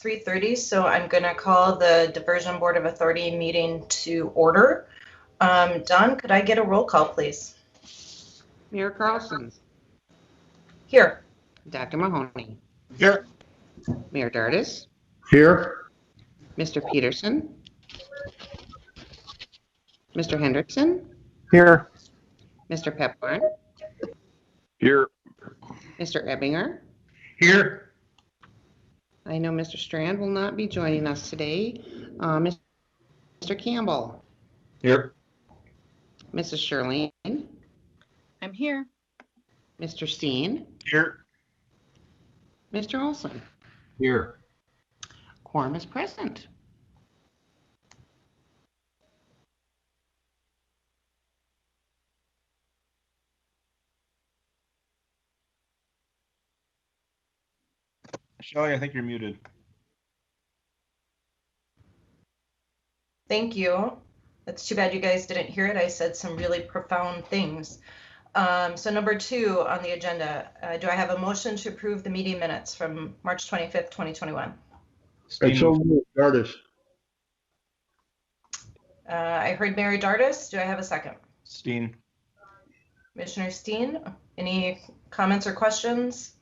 3:30, so I'm going to call the Diversion Board of Authority meeting to order. Don, could I get a roll call, please? Mayor Carlson. Here. Dr. Mahoney. Here. Mayor Dardis. Here. Mr. Peterson. Mr. Hendrickson. Here. Mr. Pepcorn. Here. Mr. Ebbinger. Here. I know Mr. Strand will not be joining us today. Mr. Campbell. Here. Mrs. Shirley. I'm here. Mr. Steen. Here. Mr. Olson. Here. Quorum is present. Shelley, I think you're muted. Thank you. It's too bad you guys didn't hear it. I said some really profound things. So number 2 on the agenda, do I have a motion to approve the meeting minutes from March 25th, 2021? And so Dardis. I heard Mary Dardis. Do I have a second? Steen. Commissioner Steen, any comments or questions?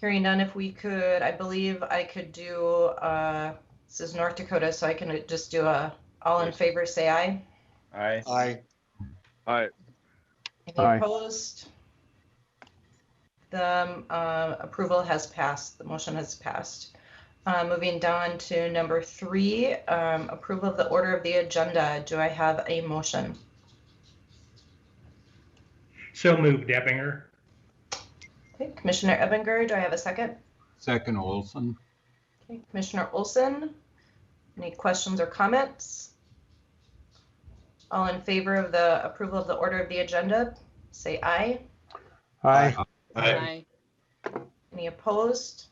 Hearing none, if we could, I believe I could do, this is North Dakota, so I can just do all in favor, say aye. Aye. Aye. Aye. Any Aye. opposed? The approval has passed. The motion has passed. Moving down to number 3, approval of the order of the agenda. Do I have a motion? So moved, Ebbinger. Okay, Commissioner Ebbinger, do I have a second? Second Olson. Okay, Commissioner Olson, any questions or comments? All in favor of the approval of the order of the agenda, say aye. Aye. Aye. Any opposed?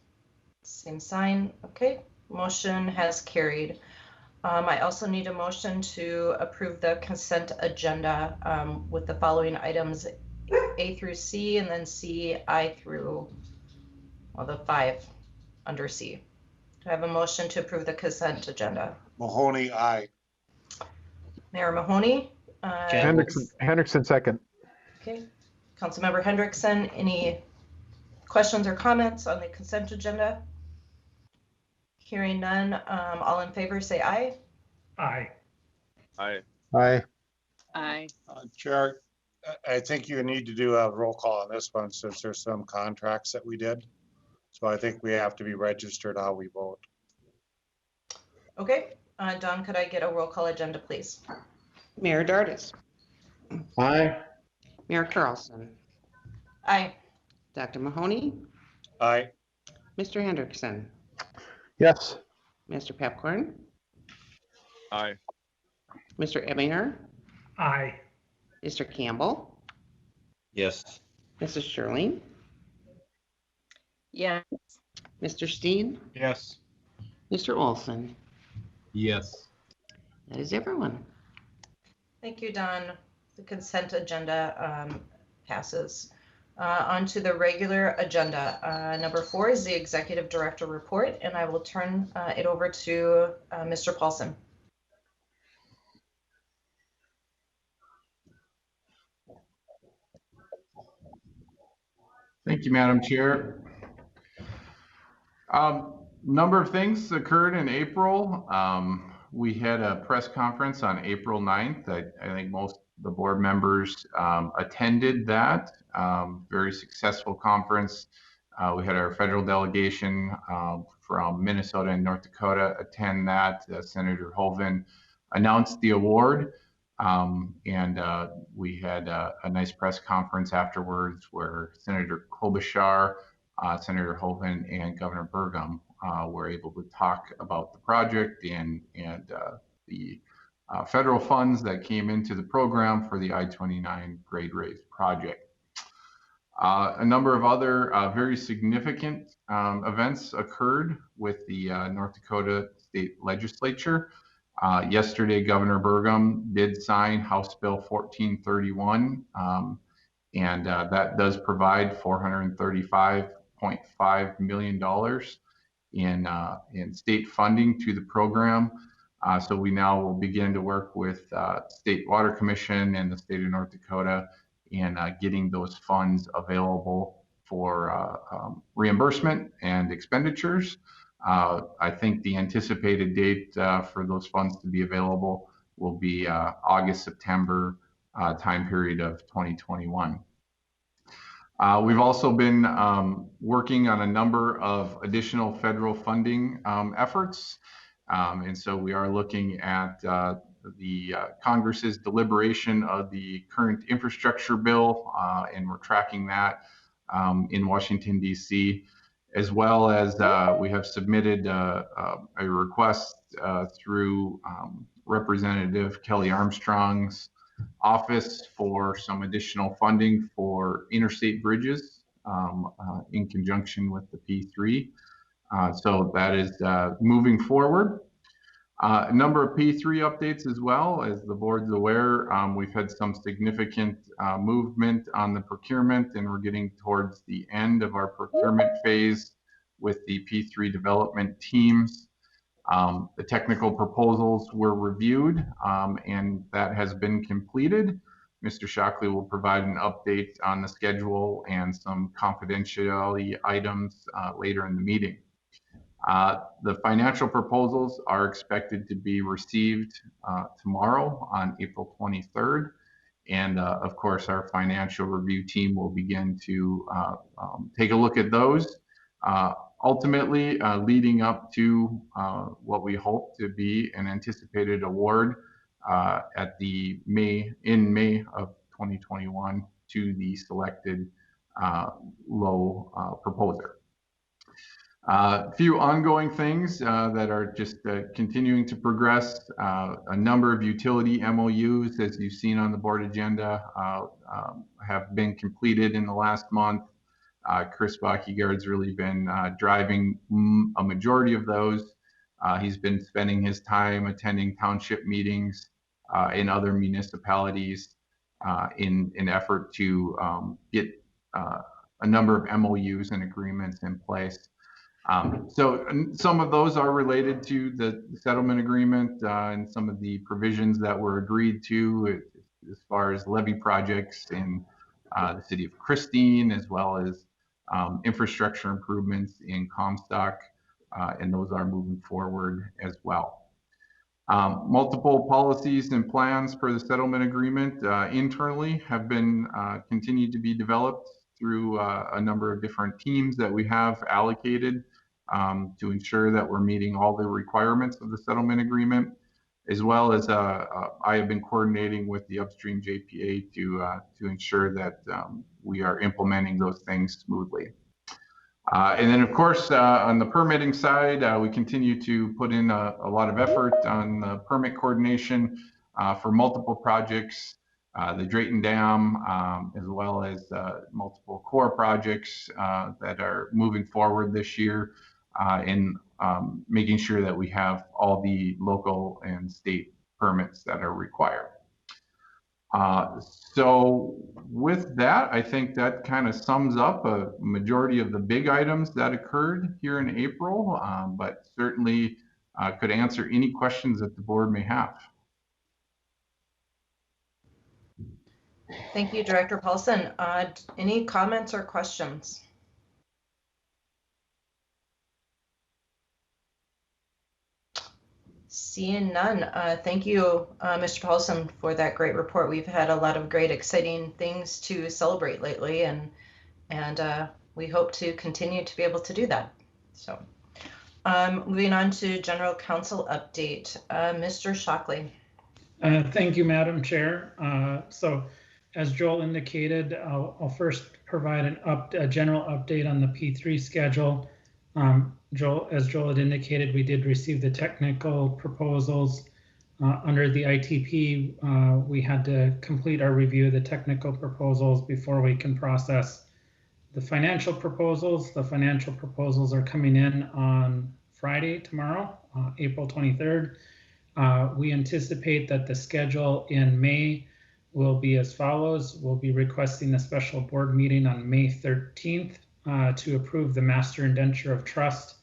Same sign. Okay, motion has carried. I also need a motion to approve the consent agenda with the following items, A through C, and then C, I through, well, the 5 under C. Do I have a motion to approve the consent agenda? Mahoney, aye. Mayor Mahoney? Hendrickson second. Okay. Councilmember Hendrickson, any questions or comments on the consent agenda? Hearing none, all in favor say aye. Aye. Aye. Aye. Aye. Chair, I think you need to do a roll call on this one since there's some contracts that we did. So I think we have to be registered how we vote. Okay, Don, could I get a roll call agenda, please? Mayor Dardis. Aye. Mayor Carlson. Aye. Dr. Mahoney. Aye. Mr. Hendrickson. Yes. Mr. Pepcorn. Aye. Mr. Ebbinger. Aye. Mr. Campbell. Yes. Mrs. Shirley. Yes. Mr. Steen. Yes. Mr. Olson. Yes. That is everyone. Thank you, Don. The consent agenda passes. On to the regular agenda. Number 4 is the Executive Director Report, and I will turn it over to Mr. Paulson. Thank you, Madam Chair. Number of things occurred in April. We had a press conference on April 9th. I think most of the board members attended that. Very successful conference. We had our federal delegation from Minnesota and North Dakota attend that. Senator Hoeven announced the award. And we had a nice press conference afterwards where Senator Klobuchar, Senator Hoeven, and Governor Burgum were able to talk about the project and the federal funds that came into the program for the I-29 grade raise project. A number of other very significant events occurred with the North Dakota State Legislature. Yesterday, Governor Burgum did sign House Bill 1431, and that does provide $435.5 million in state funding to the program. So we now will begin to work with State Water Commission and the state of North Dakota in getting those funds available for reimbursement and expenditures. I think the anticipated date for those funds to be available will be August, September time period of 2021. We've also been working on a number of additional federal funding efforts. And so we are looking at the Congress's deliberation of the current infrastructure bill, and we're tracking that in Washington, D.C., as well as we have submitted a request through Representative Kelly Armstrong's office for some additional funding for interstate bridges in conjunction with the P3. So that is moving forward. A number of P3 updates as well. As the board's aware, we've had some significant movement on the procurement, and we're getting towards the end of our procurement phase with the P3 development teams. The technical proposals were reviewed, and that has been completed. Mr. Shockley will provide an update on the schedule and some confidentiality items later in the meeting. The financial proposals are expected to be received tomorrow on April 23rd. And of course, our financial review team will begin to take a look at those, ultimately leading up to what we hope to be an anticipated award at in May of 2021 to the selected low proposer. A few ongoing things that are just continuing to progress. A number of utility MOUs, as you've seen on the board agenda, have been completed in the last month. Chris Bachegard's really been driving a majority of those. He's been spending his time attending township meetings in other municipalities in an effort to get a number of MOUs and agreements in place. So some of those are related to the settlement agreement and some of the provisions that were agreed to as far as levy projects in the city of Christine, as well as infrastructure improvements in Comstock, and those are moving forward as well. Multiple policies and plans for the settlement agreement internally have been continued to be developed through a number of different teams that we have allocated to ensure that we're meeting all the requirements of the settlement agreement, as well as I have been coordinating with the upstream JPA to ensure that we are implementing those things smoothly. And then, of course, on the permitting side, we continue to put in a lot of effort on the permit coordination for multiple projects, the Drayton Dam, as well as multiple core projects that are moving forward this year, in making sure that we have all the local and state permits that are required. So with that, I think that kind of sums up a majority of the big items that occurred here in April, but certainly could answer any questions that the board may have. Thank you, Director Paulson. Any comments or questions? Seeing none, thank you, Mr. Paulson, for that great report. We've had a lot of great, exciting things to celebrate lately, and we hope to continue to be able to do that. So, moving on to General Counsel update, Mr. Shockley. Thank you, Madam Chair. So, as Joel indicated, I'll first provide a general update on the P3 schedule. As Joel had indicated, we did receive the technical proposals. Under the ITP, we had to complete our review of the technical proposals before we can process the financial proposals. The financial proposals are coming in on Friday, tomorrow, April 23rd. We anticipate that the schedule in May will be as follows. We'll be requesting a special board meeting on May 13th to approve the master indenture of trust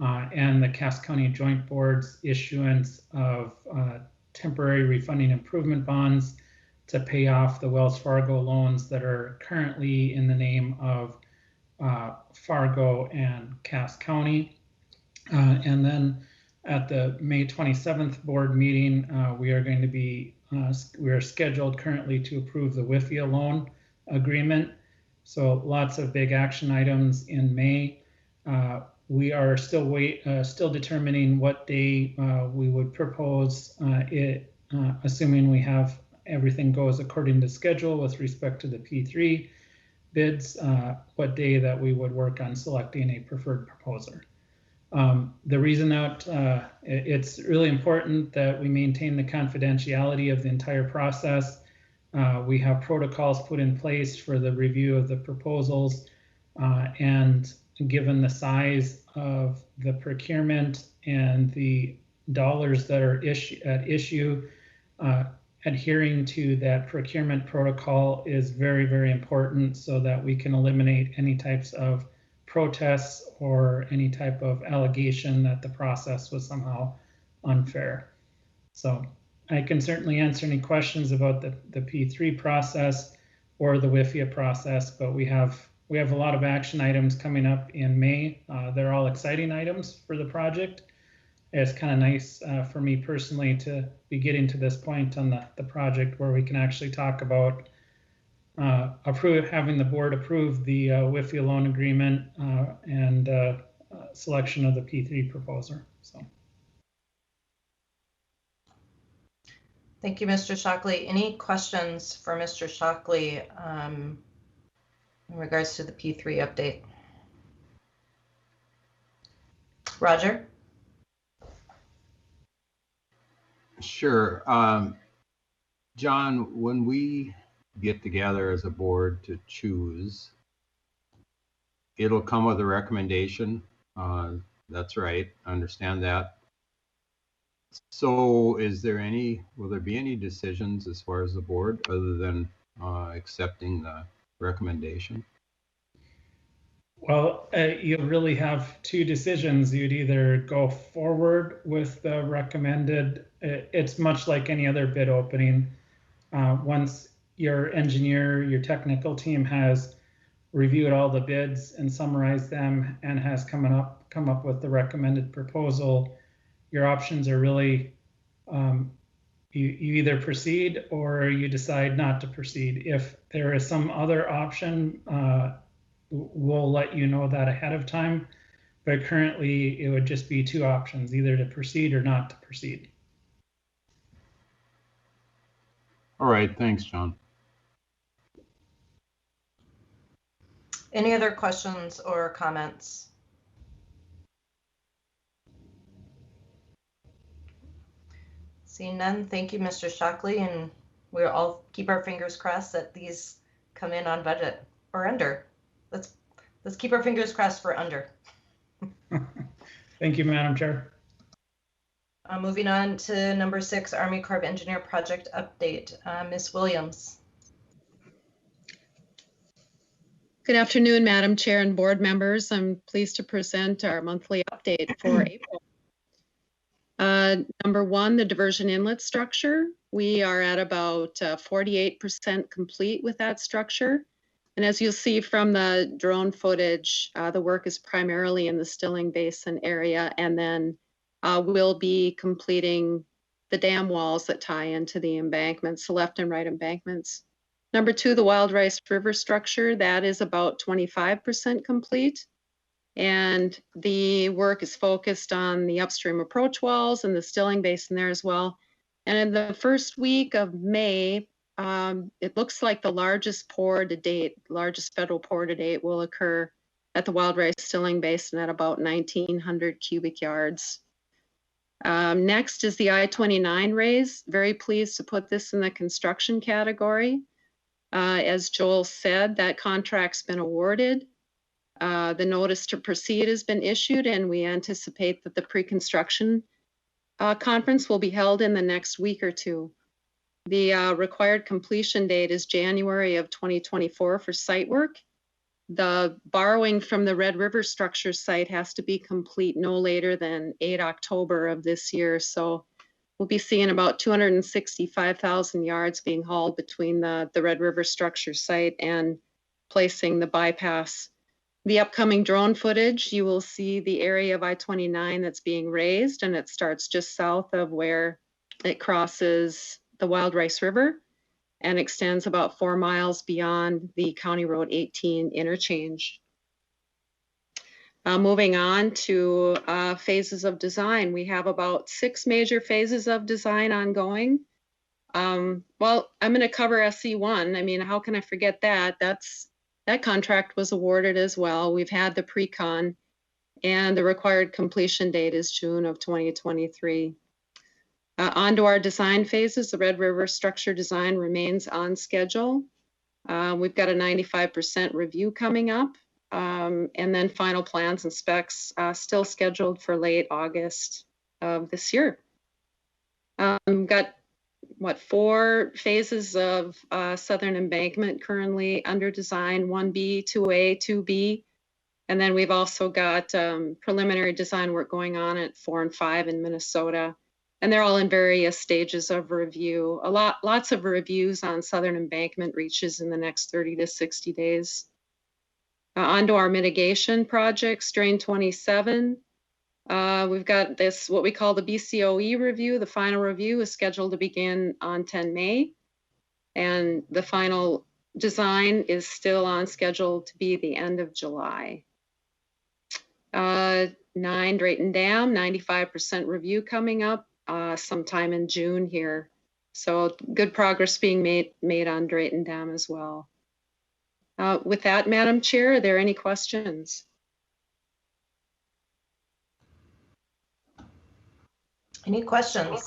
and the Cass County Joint Board's issuance of temporary refunding improvement bonds to pay off the Wells Fargo loans that are currently in the name of Fargo and Cass County. And then at the May 27th board meeting, we are scheduled currently to approve the WIFIA loan agreement. So lots of big action items in May. We are still determining what day we would propose it, assuming we have everything goes according to schedule with respect to the P3 bids, what day that we would work on selecting a preferred proposer. The reason that it's really important that we maintain the confidentiality of the entire process. We have protocols put in place for the review of the proposals, and given the size of the procurement and the dollars that are at issue, adhering to that procurement protocol is very, very important so that we can eliminate any types of protests or any type of allegation that the process was somehow unfair. So I can certainly answer any questions about the P3 process or the WIFIA process, but we have a lot of action items coming up in May. They're all exciting items for the project. It's kind of nice for me personally to be getting to this point on the project where we can actually talk about having the board approve the WIFIA loan agreement and selection of the P3 proposer. So. Thank you, Mr. Shockley. Any questions for Mr. Shockley in regards to the P3 update? Roger? Sure. John, when we get together as a board to choose, it'll come with a recommendation. That's right. I understand that. So will there be any decisions as far as the board other than accepting the recommendation? Well, you really have two decisions. You'd either go forward with the recommended, it's much like any other bid opening. Once your engineer, your technical team has reviewed all the bids and summarized them and has come up with the recommended proposal, your options are really, you either proceed or you decide not to proceed. If there is some other option, we'll let you know that ahead of time, but currently it would just be two options, either to proceed or not to proceed. All right, thanks, John. Any other questions or comments? Seeing none, thank you, Mr. Shockley, and we'll all keep our fingers crossed that these come in on budget or under. Let's keep our fingers crossed for under. Thank you, Madam Chair. Moving on to number 6, Army Corps of Engineer project update. Ms. Williams. Good afternoon, Madam Chair and board members. I'm pleased to present our monthly update for April. Number 1, the diversion inlet structure. We are at about 48% complete with that structure. And as you'll see from the drone footage, the work is primarily in the Stilling Basin area, and then we'll be completing the dam walls that tie into the embankments, the left and right embankments. Number 2, the Wild Rice River structure, that is about 25% complete. And the work is focused on the upstream approach walls and the Stilling Basin there as well. And in the first week of May, it looks like the largest pour to date, largest federal pour to date will occur at the Wild Rice Stilling Basin at about 1,900 cubic yards. Next is the I-29 raise. Very pleased to put this in the construction category. As Joel said, that contract's been awarded. The notice to proceed has been issued, and we anticipate that the pre-construction conference will be held in the next week or two. The required completion date is January of 2024 for site work, The borrowing from the Red River structure site has to be complete no later than 8 October of this year. So we'll be seeing about 265,000 yards being hauled between the Red River structure site and placing the bypass. The upcoming drone footage, you will see the area of I-29 that's being raised, and it starts just south of where it crosses the Wild Rice River and extends about 4 miles beyond the County Road 18 interchange. Moving on to phases of design. We have about 6 major phases of design ongoing. Well, I'm going to cover SC1. I mean, how can I forget that? That contract was awarded as well. We've had the pre-con, and the required completion date is June of 2023. On to our design phases. The Red River structure design remains on schedule. We've got a 95% review coming up, and then final plans and specs still scheduled for late August of this year. Got 4 phases of Southern Embankment currently under design, 1B, 2A, 2B. And then we've also got preliminary design work going on at 4 and 5 in Minnesota. And they're all in various stages of review. Lots of reviews on Southern Embankment reaches in the next 30 to 60 days. On to our mitigation projects, Drain 27. We've got this, what we call the BCOE review. The final review is scheduled to begin on 10 May. And the final design is still on schedule to be the end of July. 9, Drayton Dam, 95% review coming up sometime in June here. So good progress being made on Drayton Dam as well. With that, Madam Chair, are there any questions? Any questions?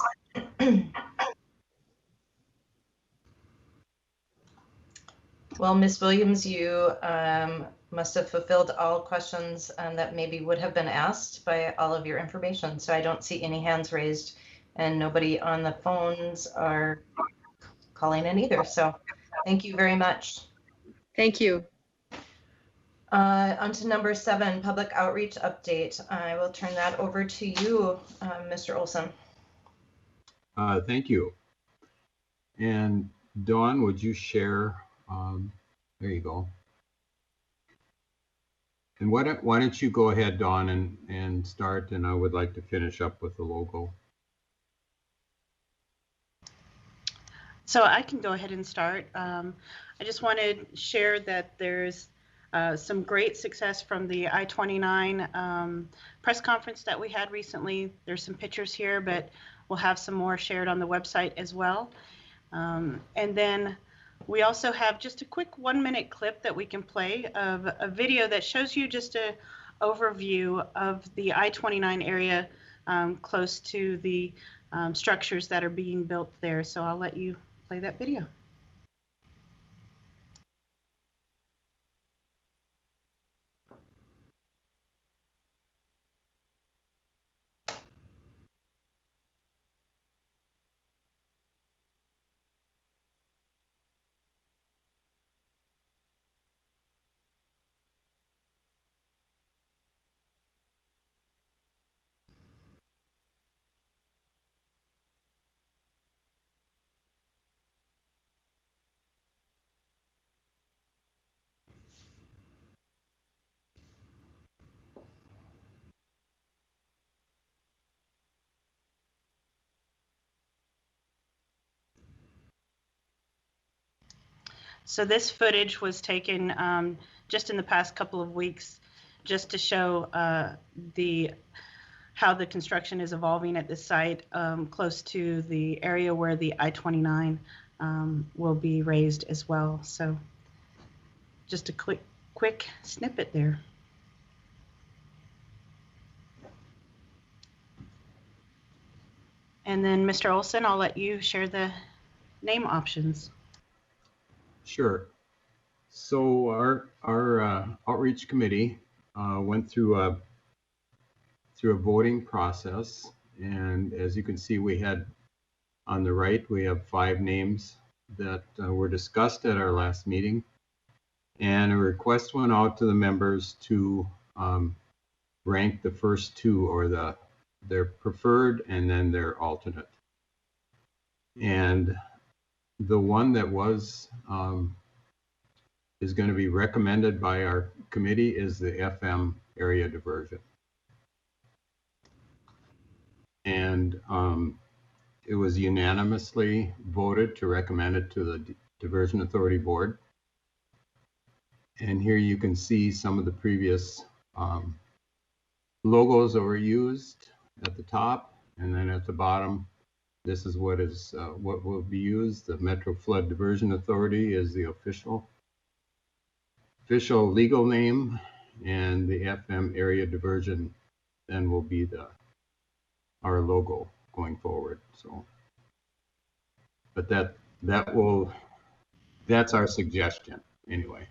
Well, Ms. Williams, you must have fulfilled all questions that maybe would have been asked by all of your information. So I don't see any hands raised, and nobody on the phones are calling in either. So thank you very much. Thank you. On to number 7, public outreach update. I will turn that over to you, Mr. Olson. Thank you. And Dawn, would you share? There you go. And why don't you go ahead, Dawn, and start, and I would like to finish up with the logo. So I can go ahead and start. I just want to share that there's some great success from the I-29 press conference that we had recently. There's some pictures here, but we'll have some more shared on the website as well. And then we also have just a quick 1-minute clip that we can play of a video that shows you just an overview of the I-29 area close to the structures that are being built there. So I'll let you play that video. So this footage was taken just in the past couple of weeks, just to show how the construction is evolving at this site, close to the area where the I-29 will be raised as well. So just a quick snippet there. And then Mr. Olson, I'll let you share the name options. Sure. So our outreach committee went through a voting process, and as you can see, we had on the right we have 5 names that were discussed at our last meeting, And a request went out to the members to rank the first two, or their preferred and then their alternate. And the one that is going to be recommended by our committee is the FM area diversion. And it was unanimously voted to recommend it to the Diversion Authority Board. And here you can see some of the previous logos that were used at the top, and then at the bottom, this is what will be used. The Metro Flood Diversion Authority is the official legal name, and the FM area diversion then will be our logo going forward. So, but that's our suggestion anyway.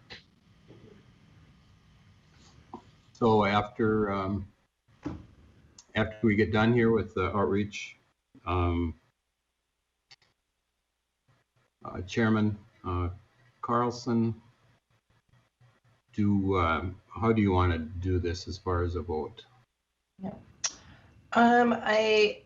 So after we get done here with the outreach, Chairman Carlson, how do you want to do this as far as a vote? Yeah. I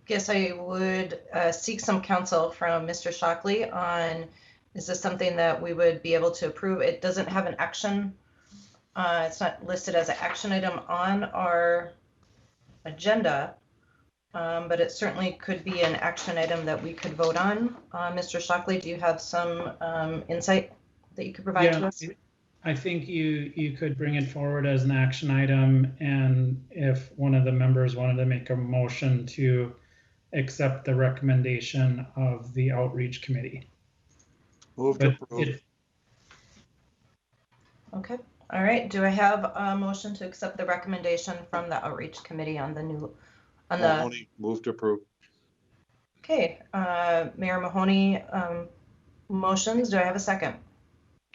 guess I would seek some counsel from Mr. Shockley on, is this something that we would be able to approve? It doesn't have an action. It's not listed as an action item on our agenda, but it certainly could be an action item that we could vote on. Mr. Shockley, do you have some insight that you could provide to us? I think you could bring it forward as an action item, and if one of the members wanted to make a motion to accept the recommendation of the outreach committee. Move to approve. Okay. All right. Do I have a motion to accept the recommendation from the outreach committee on the Mahoney, move to approve. Okay. Mayor Mahoney motions. Do I have a second?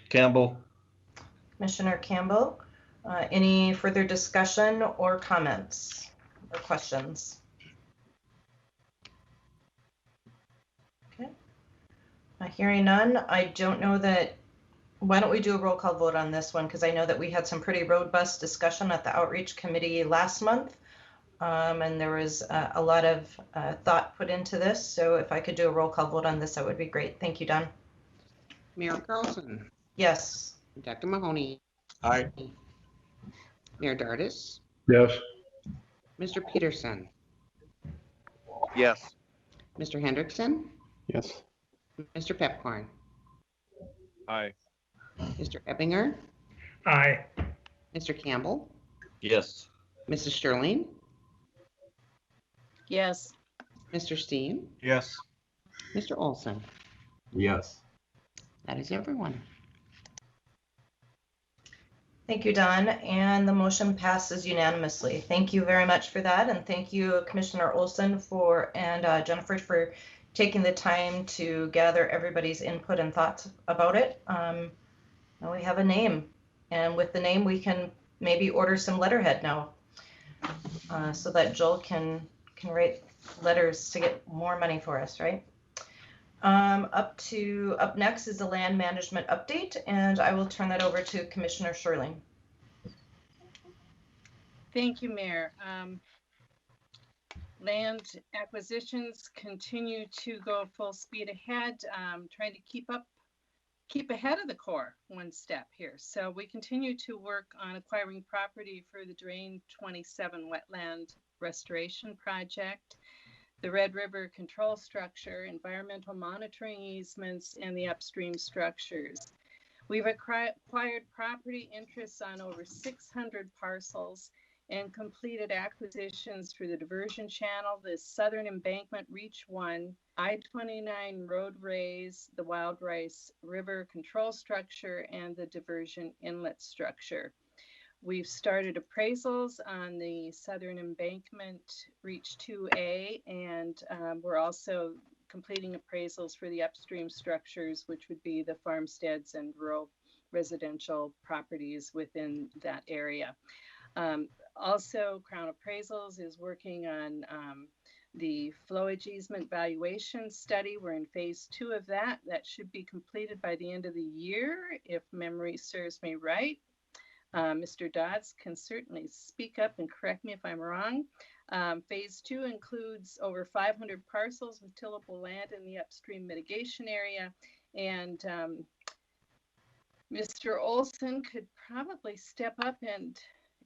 Campbell. Commissioner Campbell. Any further discussion or comments or questions? Okay. Hearing none, I don't know that. Why don't we do a roll call vote on this one? Because I know that we had some pretty robust discussion at the outreach committee last month. And there was a lot of thought put into this. So if I could do a roll call vote on this, that would be great. Thank you, Don. Mayor Carlson. Yes. Dr. Mahoney. Aye. Mayor Dardis. Yes. Mr. Peterson. Yes. Mr. Hendrickson. Yes. Mr. Pepcorn. Aye. Mr. Eppinger. Aye. Mr. Campbell. Yes. Mrs. Sterling. Yes. Mr. Steen. Yes. Mr. Olson. Yes. That is everyone. Thank you, Don. And the motion passes unanimously. Thank you very much for that. And thank you, Commissioner Olson and Jennifer, for taking the time to gather everybody's input and thoughts about it. Now we have a name, and with the name we can maybe order some letterhead now, so that Joel can write letters to get more money for us, right? Up next is the land management update, and I will turn that over to Commissioner Sherling. Thank you, Mayor. Land acquisitions continue to go full speed ahead, trying to keep ahead of the Corps one step here. So we continue to work on acquiring property for the Drain 27 wetland restoration project, the Red River control structure, environmental monitoring easements, and the upstream structures. We've acquired property interests on over 600 parcels and completed acquisitions for the diversion channel, the Southern Embankment Reach 1, I-29 road raise, the Wild Rice River control structure, and the diversion inlet structure. We've started appraisals on the Southern Embankment Reach 2A, and we're also completing appraisals for the upstream structures, which would be the farmsteads and rural residential properties within that area. Also, Crown Appraisals is working on the flowage easement valuation study. We're in phase 2 of that. That should be completed by the end of the year, if memory serves me right. Mr. Dodds can certainly speak up and correct me if I'm wrong. Phase 2 includes over 500 parcels with tillable land in the upstream mitigation area. And Mr. Olson could probably step up and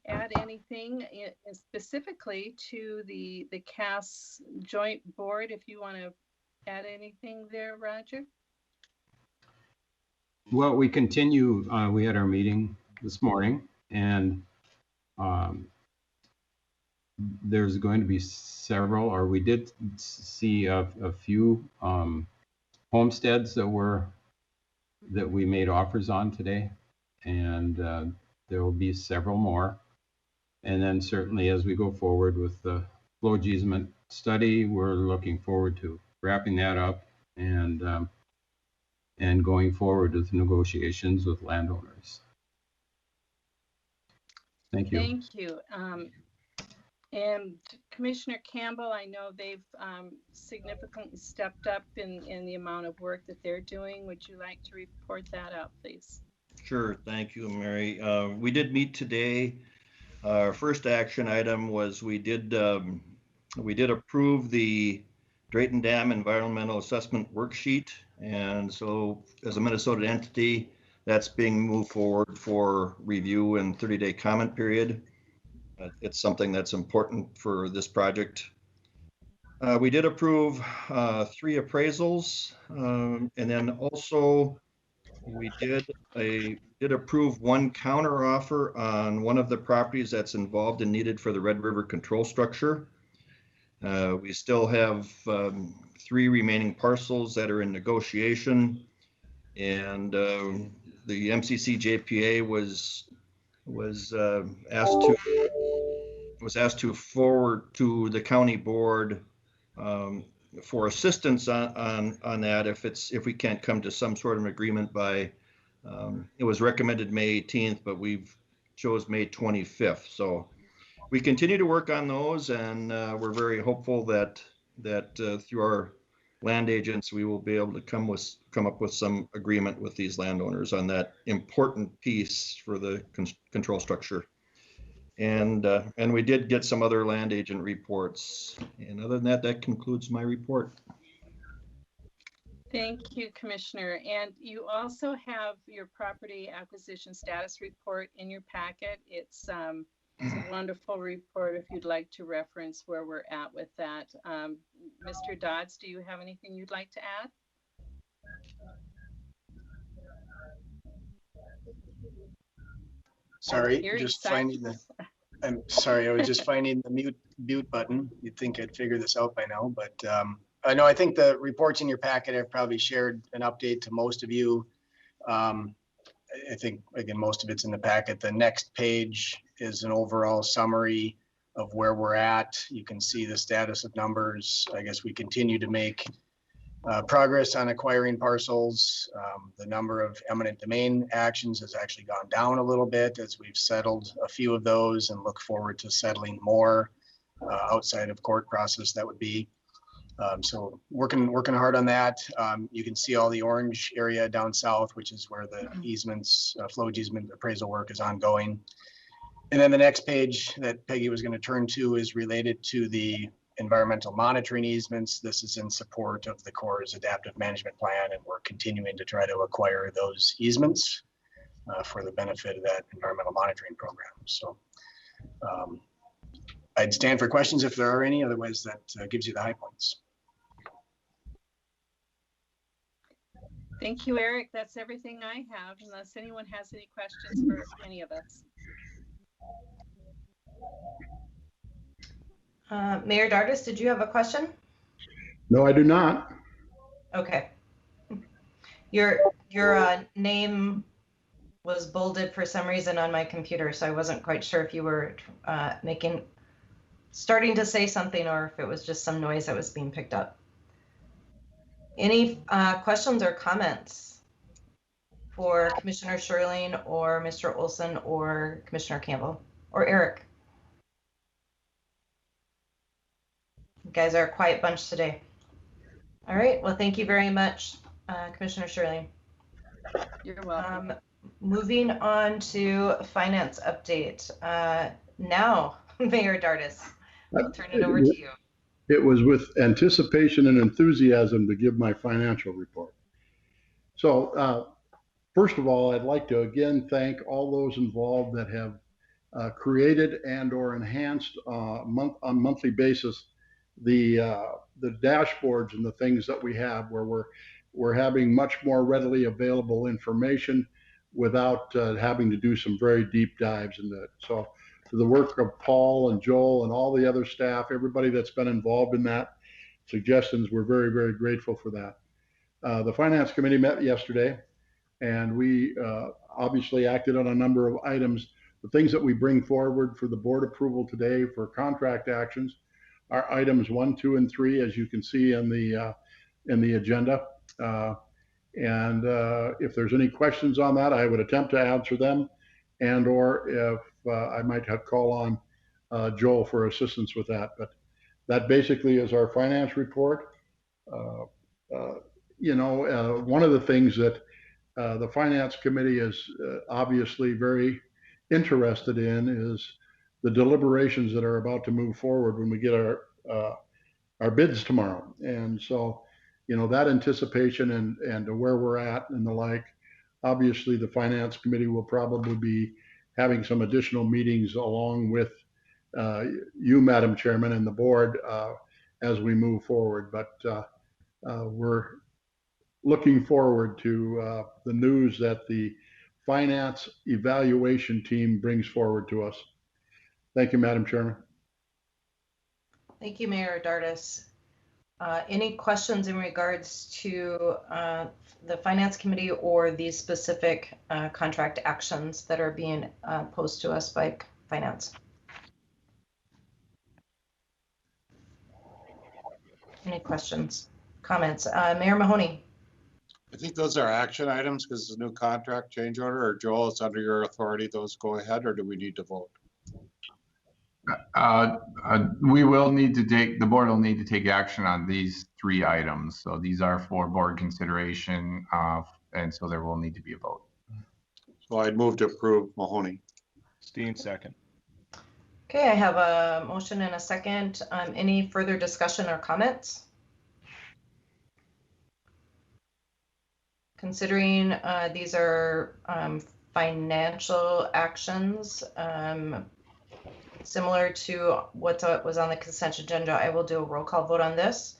add anything specifically to the CAS joint board, if you want to add anything there, Roger. Well, we continue, we had our meeting this morning, and there's going to be several, or we did see a few homesteads that we made offers on today, and there will be several more. And then certainly as we go forward with the flowage easement study, we're looking forward to wrapping that up and going forward with negotiations with landowners. Thank you. Thank you. And Commissioner Campbell, I know they've significantly stepped up in the amount of work that they're doing. Would you like to report that out, please? Sure. Thank you, Mary. We did meet today. Our first action item was we did approve the Drayton Dam Environmental Assessment Worksheet. And so as a Minnesota entity, that's being moved forward for review and 30-day comment period. It's something that's important for this project. We did approve 3 appraisals, and then also we did approve 1 counter offer on one of the properties that's involved and needed for the Red River control structure. We still have 3 remaining parcels that are in negotiation, and the MCC JPA was asked to forward to the county board for assistance on that if we can't come to some sort of agreement by it was recommended May 18th, but we've chose May 25th. So we continue to work on those, and we're very hopeful that through our land agents we will be able to come up with some agreement with these landowners on that important piece for the control structure. And we did get some other land agent reports. And other than that, that concludes my report. Thank you, Commissioner. And you also have your property acquisition status report in your packet. It's a wonderful report if you'd like to reference where we're at with that. Mr. Dodds, do you have anything you'd like to add? Sorry, just finding the. I'm sorry, I was just finding the mute button. You'd think I'd figure this out by now, but I know I think the reports in your packet have probably shared an update to most of you. I think again most of it's in the packet. The next page is an overall summary of where we're at. You can see the status of numbers. I guess we continue to make progress on acquiring parcels. The number of eminent domain actions has actually gone down a little bit as we've settled a few of those and look forward to settling more outside of court process. That would be so working hard on that. You can see all the orange area down south, which is where the easements, flowage easement appraisal work is ongoing. And then the next page that Peggy was going to turn to is related to the environmental monitoring easements. This is in support of the Corps' adaptive management plan, and we're continuing to try to acquire those easements for the benefit of that environmental monitoring program. So I'd stand for questions if there are any. Otherwise, that gives you the high points. Thank you, Eric. That's everything I have, unless anyone has any questions for any of us. Mayor Dardis, did you have a question? No, I do not. Okay. Your name was bolded for some reason on my computer, so I wasn't quite sure if you were starting to say something or if it was just some noise that was being picked up. Any questions or comments for Commissioner Sherling or Mr. Olson or Commissioner Campbell or Eric? You guys are a quiet bunch today. All right, well, thank you very much, Commissioner Shirley. You're welcome. Moving on to finance update. Now, Mayor Dardis, I'll turn it over to you. It was with anticipation and enthusiasm to give my financial report. So first of all, I'd like to again thank all those involved that have created and or enhanced on monthly basis the dashboards and the things that we have, where we're having much more readily available information without having to do some very deep dives into it. So to the work of Paul and Joel and all the other staff, everybody that's been involved in that, suggestions, we're very, very grateful for that. The Finance Committee met yesterday, and we obviously acted on a number of items. The things that we bring forward for the board approval today for contract actions are items 1, 2, and 3, as you can see in the agenda. And if there's any questions on that, I would attempt to answer them, and or if I might have call on Joel for assistance with that. But that basically is our finance report. One of the things that the Finance Committee is obviously very interested in is the deliberations that are about to move forward when we get our bids tomorrow. And so, that anticipation and where we're at and the like, obviously the Finance Committee will probably be having some additional meetings along with you, Madam Chairman, and the board as we move forward. But we're looking forward to the news that the finance evaluation team brings forward to us. Thank you, Madam Chairman. Thank you, Mayor Dardis. Any questions in regards to the Finance Committee or the specific contract actions that are being posed to us by Finance? Any questions, comments? Mayor Mahoney. I think those are action items because it's a new contract change order. Or Joel, it's under your authority. Those go ahead, or do we need to vote? We will need to the board will need to take action on these 3 items. So these are for board consideration, and so there will need to be a vote. So I'd move to approve. Mahoney. Steen, second. Okay, I have a motion and a second. Any further discussion or comments? Considering these are financial actions, similar to what was on the consent agenda, I will do a roll call vote on this.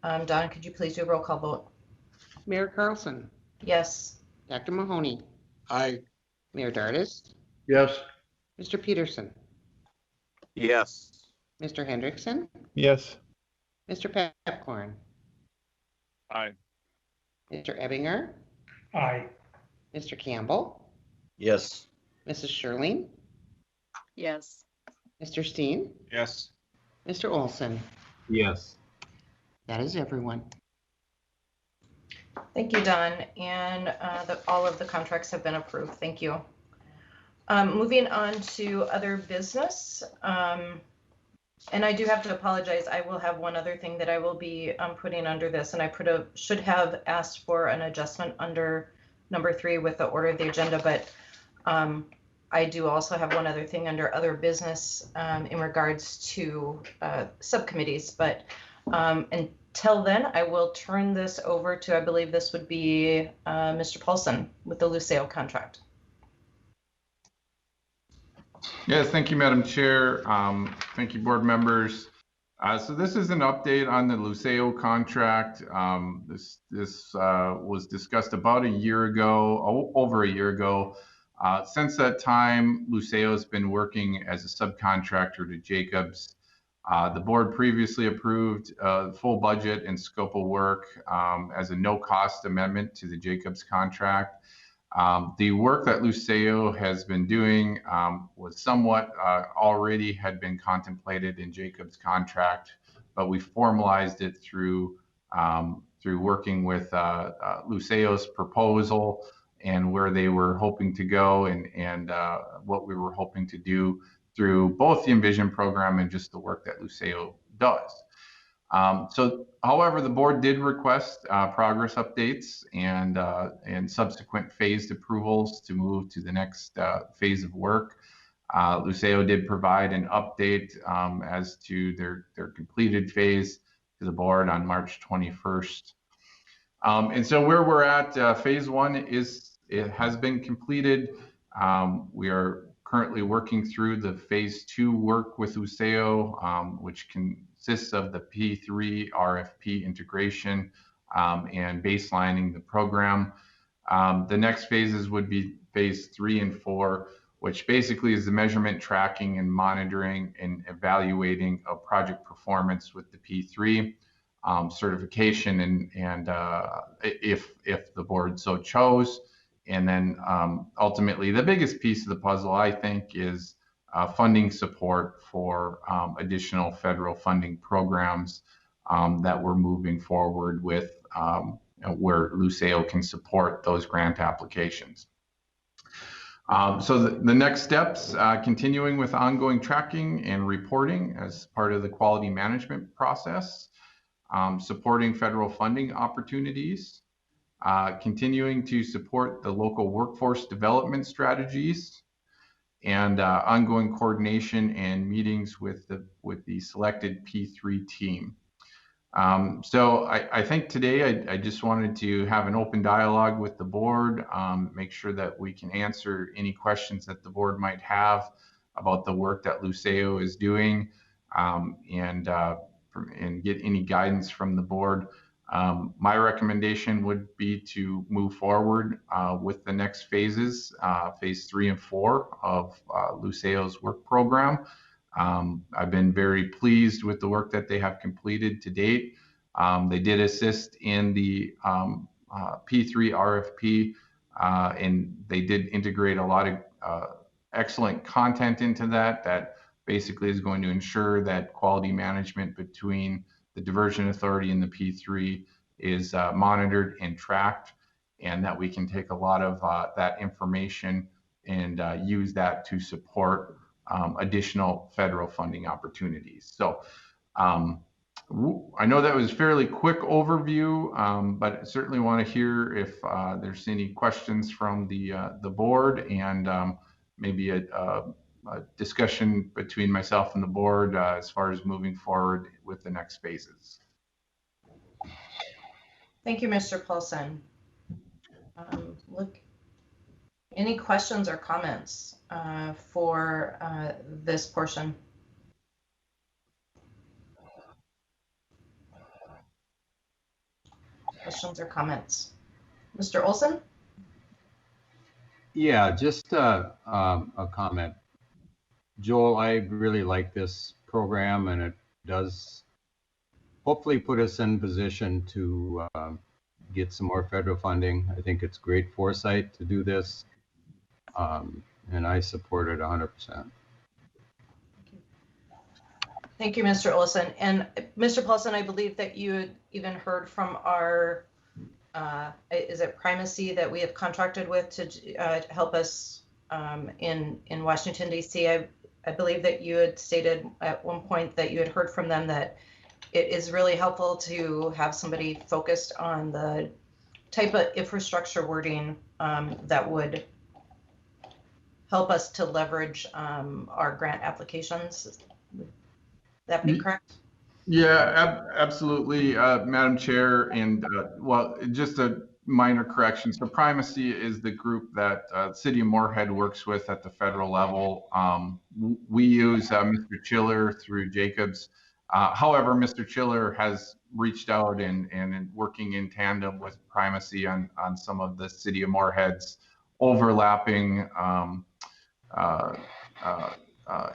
Don, could you please do a roll call vote? Mayor Carlson. Yes. Dr. Mahoney. Aye. Mayor Dardis. Yes. Mr. Peterson. Yes. Mr. Hendrickson. Yes. Mr. Pepcorn. Aye. Mr. Ebbinger. Aye. Mr. Campbell. Yes. Mrs. Shirley. Yes. Mr. Steen. Yes. Mr. Olson. Yes. That is everyone. Thank you, Don. And all of the contracts have been approved. Thank you. Moving on to other business. And I do have to apologize. I will have one other thing that I will be putting under this, and I should have asked for an adjustment under number 3 with the order of the agenda, but I do also have one other thing under other business in regards to subcommittees. But until then, I will turn this over to, I believe this would be Mr. Paulson with the Luceo contract. Yes, thank you, Madam Chair. Thank you, board members. So this is an update on the Luceo contract. This was discussed about a year ago, over a year ago. Since that time, Luceo has been working as a subcontractor to Jacobs. The board previously approved full budget and scope of work as a no-cost amendment to the Jacobs contract. The work that Luceo has been doing was somewhat already had been contemplated in Jacobs' contract, but we formalized it through working with Luceo's proposal and where they were hoping to go and what we were hoping to do through both the Envision program and just the work that Luceo does. However, the board did request progress updates and subsequent phased approvals to move to the next phase of work. Luceo did provide an update as to their completed phase to the board on March 21st. And so where we're at, phase one has been completed. We are currently working through the phase two work with Luceo, which consists of the P3 RFP integration and baselining the program. The next phases would be phase 3 and 4, which basically is the measurement, tracking, and monitoring and evaluating of project performance with the P3 certification, and if the board so chose. And then ultimately, the biggest piece of the puzzle, I think, is funding support for additional federal funding programs that we're moving forward with, where Luceo can support those grant applications. So the next steps, continuing with ongoing tracking and reporting as part of the quality management process, supporting federal funding opportunities, continuing to support the local workforce development strategies, and ongoing coordination and meetings with the selected P3 team. So I think today I just wanted to have an open dialogue with the board, make sure that we can answer any questions that the board might have about the work that Luceo is doing, and get any guidance from the board. My recommendation would be to move forward with the next phases, phase 3 and 4 of Luceo's work program. I've been very pleased with the work that they have completed to date. They did assist in the P3 RFP, and they did integrate a lot of excellent content into that basically is going to ensure that quality management between the Diversion Authority and the P3 is monitored and tracked, and that we can take a lot of that information and use that to support additional federal funding opportunities. So I know that was a fairly quick overview, but I certainly want to hear if there's any questions from the board, and maybe a discussion between myself and the board as far as moving forward with the next phases. Thank you, Mr. Paulson. Look, any questions or comments for this portion? Questions or comments? Mr. Olson? Yeah, just a comment. Joel, I really like this program, and it does hopefully put us in position to get some more federal funding. I think it's great foresight to do this, and I support it 100%. Thank you, Mr. Olson. And Mr. Paulson, I believe that you had even heard from our, is it Primacy that we have contracted with to help us in Washington, D.C. I believe that you had stated at one point that you had heard from them that it is really helpful to have somebody focused on the type of infrastructure wording that would help us to leverage our grant applications. Would that be correct? Yeah, absolutely, Madam Chair. And well, just a minor correction. So Primacy is the group that City of Moorhead works with at the federal level. We use Mr. Chiller through Jacobs. However, Mr. Chiller has reached out and working in tandem with Primacy on some of the City of Moorhead's overlapping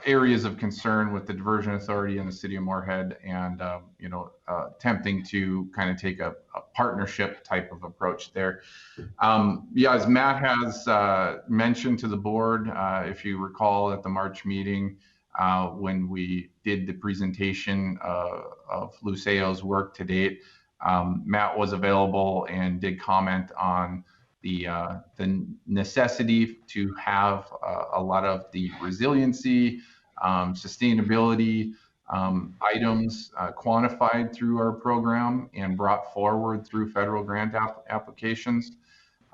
areas of concern with the Diversion Authority and the City of Moorhead, and attempting to kind of take a partnership type of approach there. Yeah, as Matt has mentioned to the board, if you recall at the March meeting, when we did the presentation of Luceo's work to date, Matt was available and did comment on the necessity to have a lot of the resiliency, sustainability items quantified through our program and brought forward through federal grant applications.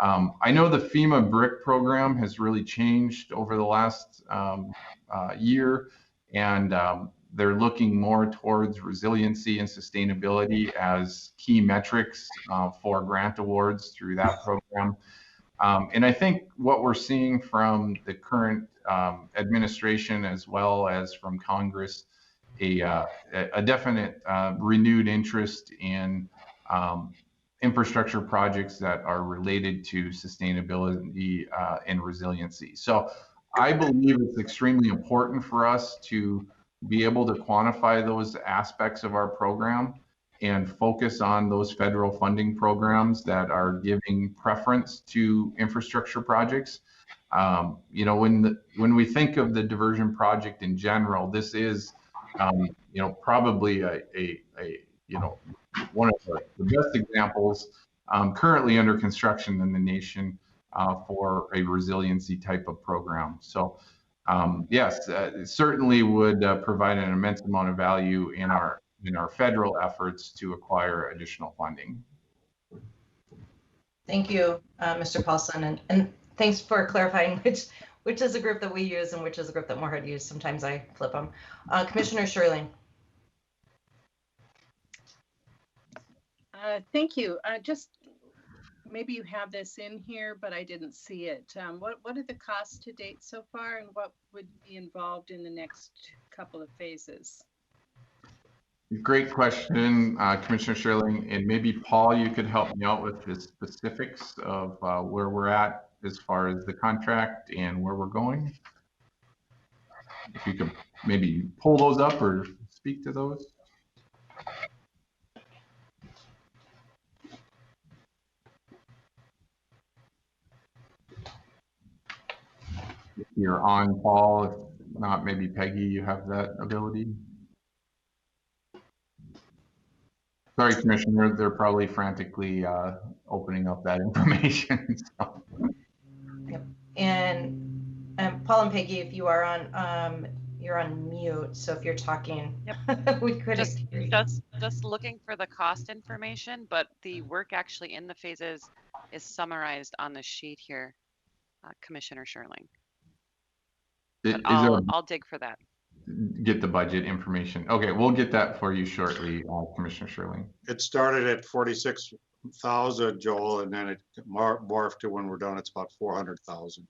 I know the FEMA BRIC program has really changed over the last year, and they're looking more towards resiliency and sustainability as key metrics for grant awards through that program. And I think what we're seeing from the current administration as well as from Congress, a definite renewed interest in infrastructure projects that are related to sustainability and resiliency. So I believe it's extremely important for us to be able to quantify those aspects of our program and focus on those federal funding programs that are giving preference to infrastructure projects. You know, when we think of the diversion project in general, this is, you know, probably you know, one of the best examples currently under construction in the nation for a resiliency type of program. So yes, it certainly would provide an immense amount of value in our federal efforts to acquire additional funding. Thank you, Mr. Paulson, and thanks for clarifying which is a group that we use and which is a group that Moorhead used. Sometimes I flip them. Commissioner Shirley. Thank you. Just maybe you have this in here, but I didn't see it. What are the costs to date so far, and what would be involved in the next couple of phases? Great question, Commissioner Shirley, and maybe Paul, you could help me out with the specifics of where we're at as far as the contract and where we're going. If you could maybe pull those up or speak to those. If you're on, Paul, if not, maybe Peggy, you have that ability. Sorry, Commissioner, they're probably frantically opening up that information. So. Yep. And Paul and Peggy, if you are on, you're on mute. So if you're talking, yep. We couldn't hear you. Just looking for the cost information, but the work actually in the phases is summarized on the sheet here, Commissioner Shirling. I'll dig for that. Get the budget information. Okay, we'll get that for you shortly, Commissioner Shirling. It started at 46,000, Joel, and then it morphed to when we're done, it's about 400,000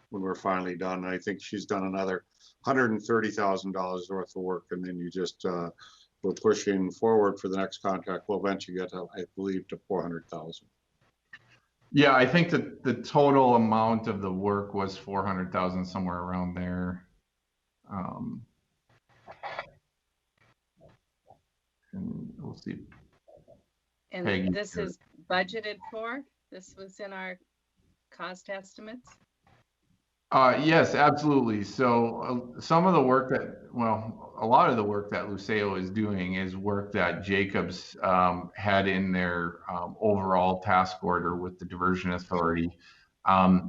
when we're finally done. And I think she's done another $130,000 worth of work, and then you just we're pushing forward for the next contract. We'll eventually get to, I believe, to 400,000. Yeah, I think that the total amount of the work was 400,000, somewhere around there. And we'll see. And Peggy, this is budgeted for? This was in our cost estimates? Yes, absolutely. So some of the work that, well, a lot of the work that Luceo is doing is work that Jacobs had in their overall task order with the Diversion Authority.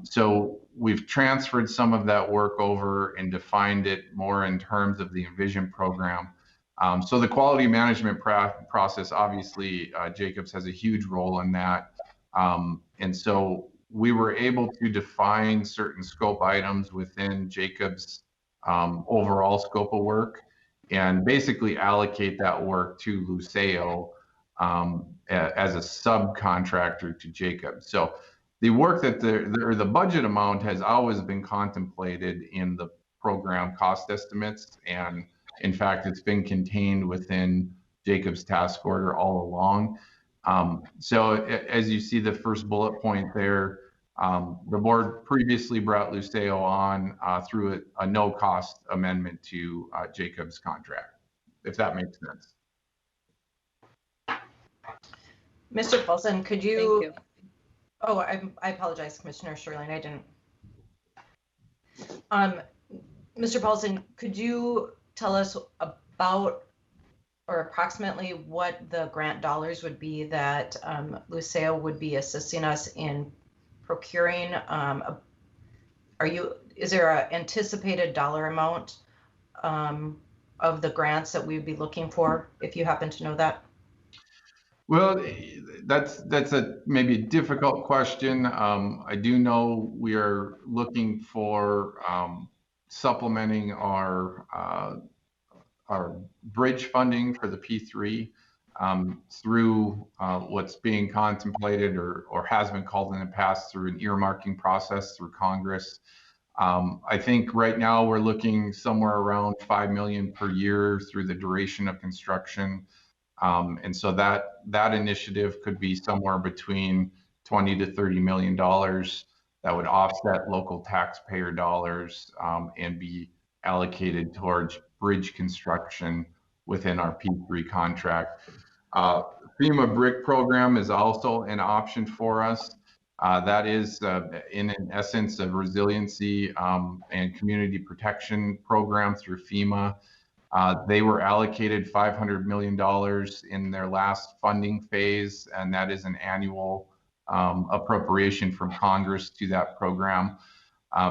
So we've transferred some of that work over and defined it more in terms of the Envision program. So the quality management process, obviously, Jacobs has a huge role in that. And so we were able to define certain scope items within Jacobs' overall scope of work and basically allocate that work to Luceo as a subcontractor to Jacobs. So the work that the budget amount has always been contemplated in the program cost estimates, and in fact, it's been contained within Jacobs' task order all along. So as you see the first bullet point there, the board previously brought Luceo on through a no-cost amendment to Jacobs' contract, if that makes sense. Mr. Paulson, could you? Thank you. Oh, I apologize, Commissioner Shirley, I didn't. Mr. Paulson, could you tell us about or approximately what the grant dollars would be that Luceo would be assisting us in procuring? Is there an anticipated dollar amount of of the grants that we'd be looking for, if you happen to know that? Well, that's a maybe a difficult question. I do know we are looking for supplementing our bridge funding for the P3 through what's being contemplated or has been called in the past through an earmarking process through Congress. I think right now we're looking somewhere around 5 million per year through the duration of construction. And so that initiative could be somewhere between 20 to 30 million dollars that would offset local taxpayer dollars and be allocated towards bridge construction within our P3 contract. FEMA BRIC program is also an option for us. That is, in essence, a resiliency and community protection program through FEMA. They were allocated $500 million in their last funding phase, and that is an annual appropriation from Congress to that program.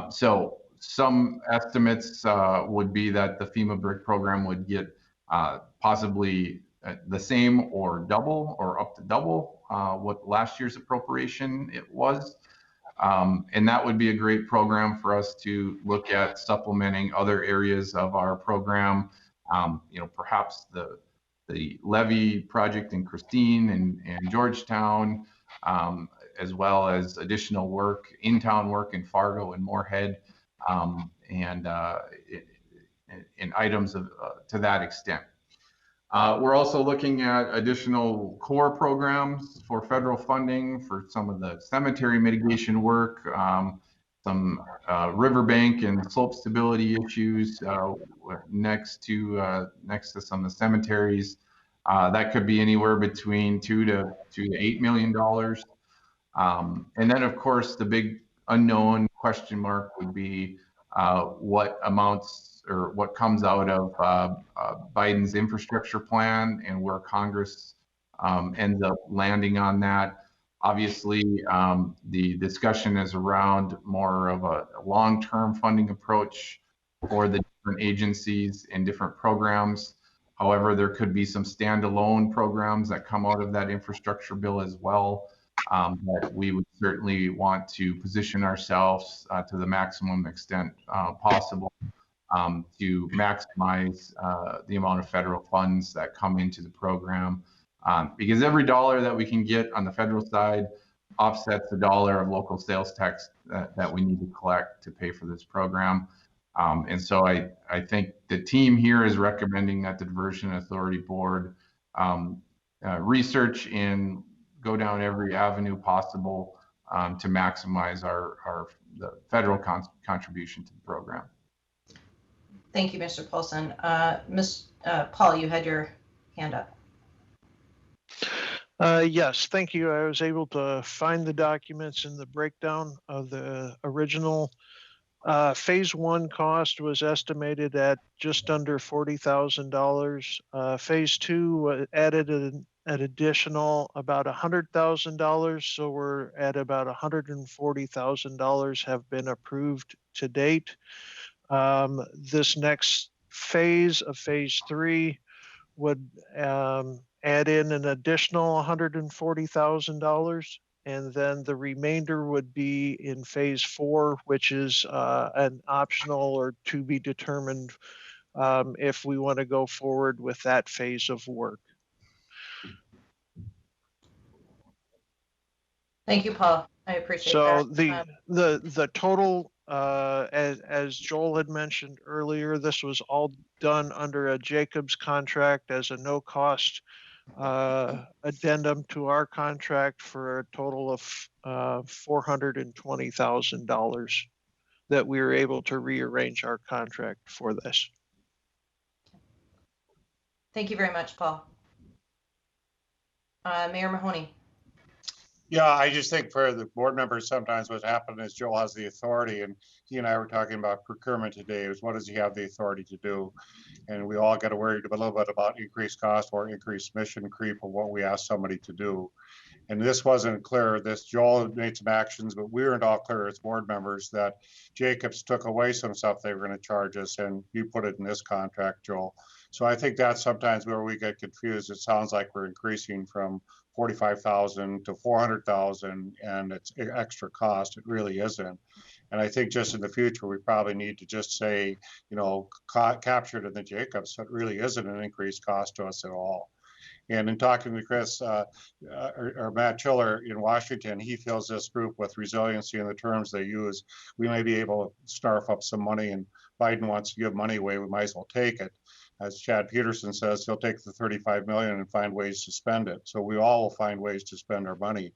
So some estimates would be that the FEMA BRIC program would get possibly the same or double or up to double what last year's appropriation it was. And that would be a great program for us to look at supplementing other areas of our program. Perhaps the levee project in Christine and Georgetown, as well as additional work, in-town work in Fargo and Moorhead, and items to that extent. We're also looking at additional core programs for federal funding for some of the cemetery mitigation work, some riverbank and slope stability issues next to some of the cemeteries. That could be anywhere between $2 to $8 million. And then, of course, the big unknown question mark would be what amounts or what comes out of Biden's infrastructure plan and where Congress ends up landing on that. Obviously, the discussion is around more of a long-term funding approach for the different agencies and different programs. However, there could be some standalone programs that come out of that infrastructure bill as well, that we would certainly want to position ourselves to the maximum extent possible to maximize the amount of federal funds that come into the program. Because every dollar that we can get on the federal side offsets the dollar of local sales tax that we need to collect to pay for this program. And so I think the team here is recommending that the Diversion Authority Board research and go down every avenue possible to maximize the federal contribution to the program. Thank you, Mr. Paulson. Paul, you had your hand up. Yes, thank you. I was able to find the documents in the breakdown of the original. Phase 1 cost was estimated at just under $40,000. Phase 2 added an additional about $100,000, so we're at about $140,000 have been approved to date. This next phase of phase 3 would add in an additional $140,000, and then the remainder would be in phase 4, which is an optional or to be determined if we want to go forward with that phase of work. Thank you, Paul. I appreciate that. So the total, as Joel had mentioned earlier, this was all done under a Jacobs contract as a no-cost addendum to our contract for a total of $420,000 that we were able to rearrange our contract for this. Thank you very much, Paul. Mayor Mahoney. Yeah, I just think for the board members, sometimes what happened is Joel has the authority, and he and I were talking about procurement today, is what does he have the authority to do? And we all got worried a little bit about increased cost or increased mission creep of what we asked somebody to do. And this wasn't clear. Joel made some actions, but we weren't all clear as board members that Jacobs took away some stuff they were going to charge us, and you put it in this contract, Joel. So I think that's sometimes where we get confused. It sounds like we're increasing from 45,000 to 400,000 and it's extra cost. It really isn't. And I think just in the future, we probably need to just say, you know, captured in the Jacobs, so it really isn't an increased cost to us at all. And in talking to Chris or Matt Chiller in Washington, he feels this group with resiliency in the terms they use, we may be able to snarf up some money, and Biden wants to give money away, we might as well take it. As Chad Peterson says, he'll take the 35 million and find ways to spend it. So we all will find ways to spend our money.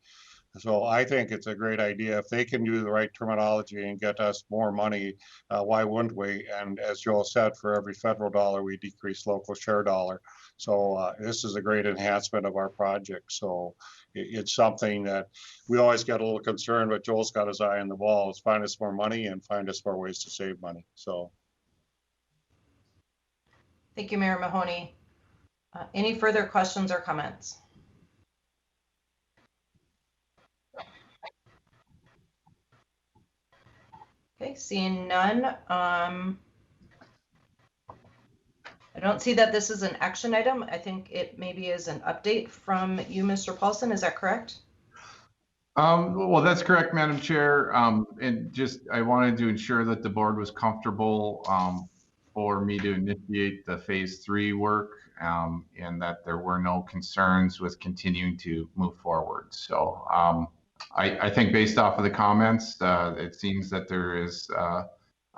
So I think it's a great idea. If they can do the right terminology and get us more money, why wouldn't we? And as Joel said, for every federal dollar, we decrease local share dollar. So this is a great enhancement of our project. So it's something that we always get a little concerned, but Joel's got his eye on the ball. Let's find us more money and find us more ways to save money. So. Thank you, Mayor Mahoney. Any further questions or comments? Okay, seeing none. I don't see that this is an action item. I think it maybe is an update from you, Mr. Paulson. Is that correct? Well, that's correct, Madam Chair. And just, I wanted to ensure that the board was comfortable for me to initiate the phase 3 work and that there were no concerns with continuing to move forward. So I think based off of the comments, it seems that there is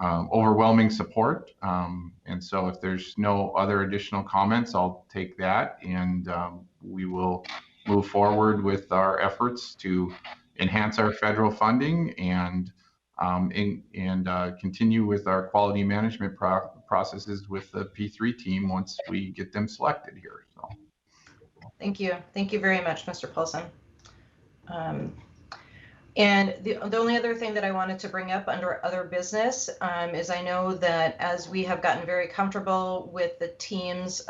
overwhelming support. And so if there's no other additional comments, I'll take that and we will move forward with our efforts to enhance our federal funding and continue with our quality management processes with the P3 team once we get them selected here. So. Thank you. Thank you very much, Mr. Paulson. And the only other thing that I wanted to bring up under other business is I know that as we have gotten very comfortable with the team's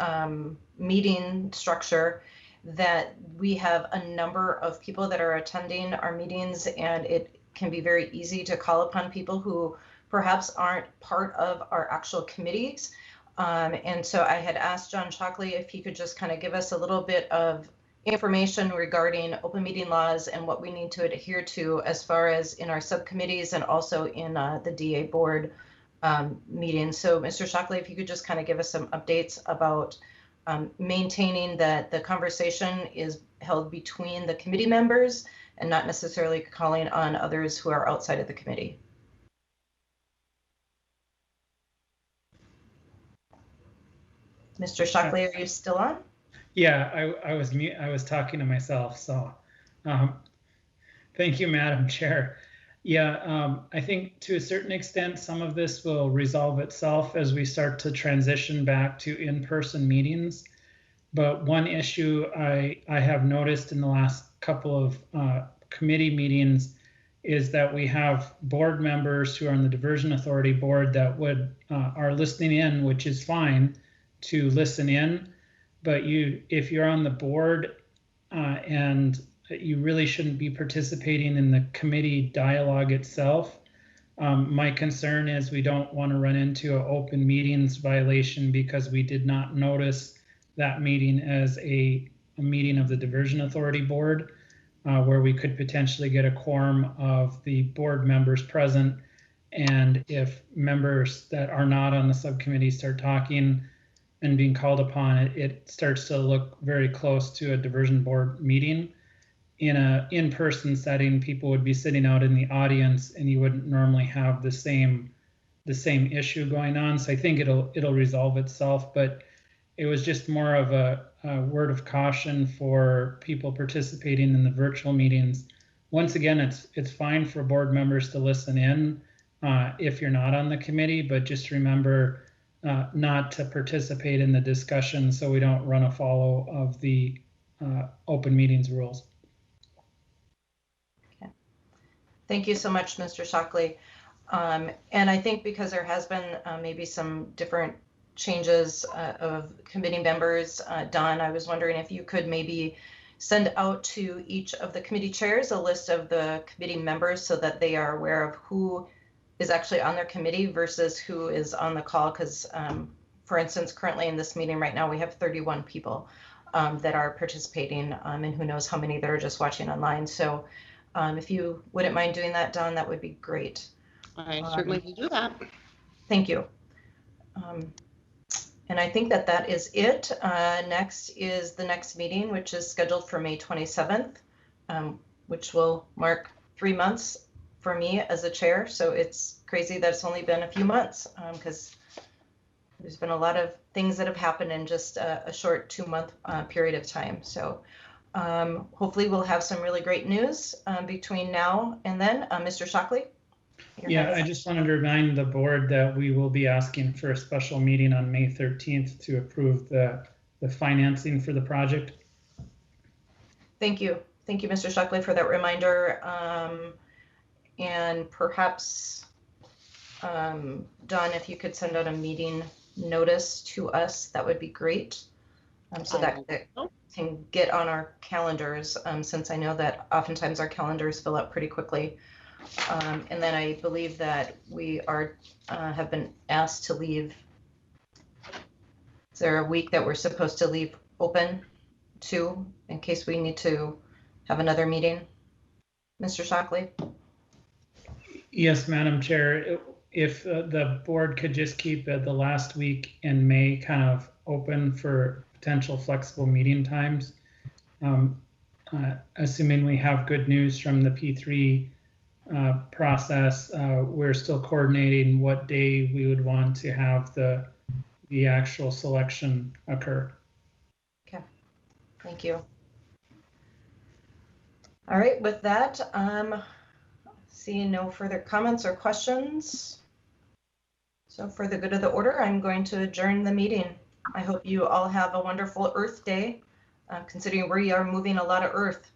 meeting structure, that we have a number of people that are attending our meetings, and it can be very easy to call upon people who perhaps aren't part of our actual committees. And so I had asked John Shockley if he could just kind of give us a little bit of information regarding open meeting laws and what we need to adhere to as far as in our subcommittees and also in the DA board meetings. So Mr. Shockley, if you could just kind of give us some updates about maintaining that the conversation is held between the committee members and not necessarily calling on others who are outside of the committee. Mr. Shockley, are you still on? Yeah, I was talking to myself, so thank you, Madam Chair. Yeah, I think to a certain extent, some of this will resolve itself as we start to transition back to in-person meetings. But one issue I have noticed in the last couple of committee meetings is that we have board members who are on the Diversion Authority board that are listening in, which is fine to listen in. But if you're on the board and you really shouldn't be participating in the committee dialogue itself. My concern is we don't want to run into an open meetings violation because we did not notice that meeting as a meeting of the Diversion Authority Board, where we could potentially get a quorum of the board members present. And if members that are not on the subcommittee start talking and being called upon, it starts to look very close to a diversion board meeting. In an in-person setting, people would be sitting out in the audience and you wouldn't normally have the same issue going on. So I think it'll resolve itself, but it was just more of a word of caution for people participating in the virtual meetings. Once again, it's fine for board members to listen in if you're not on the committee, but just remember not to participate in the discussion so we don't run afoul of the open meetings rules. Okay. Thank you so much, Mr. Shockley. And I think because there has been maybe some different changes of committee members, Don, I was wondering if you could maybe send out to each of the committee chairs a list of the committee members so that they are aware of who is actually on their committee versus who is on the call, because for instance, currently in this meeting right now, we have 31 people that are participating, and who knows how many that are just watching online. So if you wouldn't mind doing that, Don, that would be great. I certainly will do that. Thank you. And I think that that is it. Next is the next meeting, which is scheduled for May 27th, which will mark 3 months for me as a chair. So it's crazy that it's only been a few months, because there's been a lot of things that have happened in just a short 2-month period of time. So hopefully we'll have some really great news between now and then. Mr. Shockley? Yeah, I just wanted to remind the board that we will be asking for a special meeting on May 13th to approve the financing for the project. Thank you. Thank you, Mr. Shockley, for that reminder. And perhaps, Don, if you could send out a meeting notice to us, that would be great. So that can get on our calendars, since I know that oftentimes our calendars fill up pretty quickly. And then I believe that we are have been asked to leave. Is there a week that we're supposed to leave open to, in case we need to have another meeting? Mr. Shockley? Yes, Madam Chair. If the board could just keep the last week in May kind of open for potential flexible meeting times, assuming we have good news from the P3 process, we're still coordinating what day we would want to have the actual selection occur. Okay, thank you. All right, with that, seeing no further comments or questions. So for the good of the order, I'm going to adjourn the meeting. I hope you all have a wonderful Earth Day, considering we are moving a lot of earth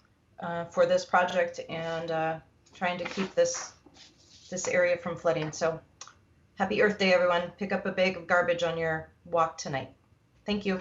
for this project and trying to keep this area from flooding. So happy Earth Day, everyone. Pick up a bag of garbage on your walk tonight. Thank you.